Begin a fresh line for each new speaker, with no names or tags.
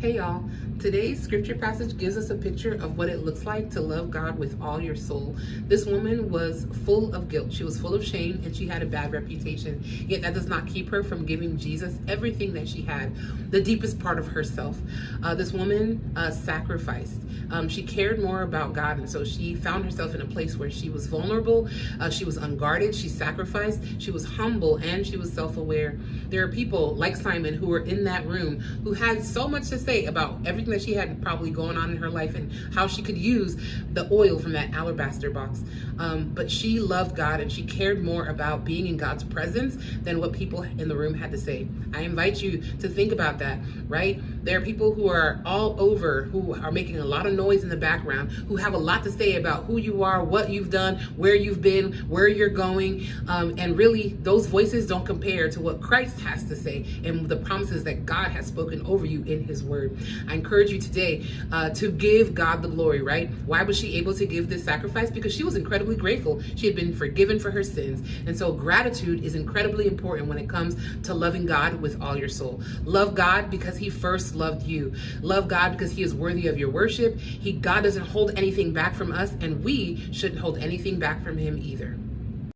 Hey y'all, today's scripture passage gives us a picture of what it looks like to love God with all your soul. This woman was full of guilt, she was full of shame, and she had a bad reputation. Yet that does not keep her from giving Jesus everything that she had, the deepest part of herself. This woman sacrificed. She cared more about God, and so she found herself in a place where she was vulnerable, she was unguarded, she sacrificed, she was humble, and she was self-aware. There are people like Simon who were in that room who had so much to say about everything that she had probably going on in her life and how she could use the oil from that alabaster box. But she loved God and she cared more about being in God's presence than what people in the room had to say. I invite you to think about that, right? There are people who are all over, who are making a lot of noise in the background, who have a lot to say about who you are, what you've done, where you've been, where you're going. And really, those voices don't compare to what Christ has to say and the promises that God has spoken over you in his word. I encourage you today to give God the glory, right? Why was she able to give this sacrifice? Because she was incredibly grateful. She had been forgiven for her sins. And so gratitude is incredibly important when it comes to loving God with all your soul. Love God because he first loved you. Love God because he is worthy of your worship. God doesn't hold anything back from us, and we shouldn't hold anything back from him either.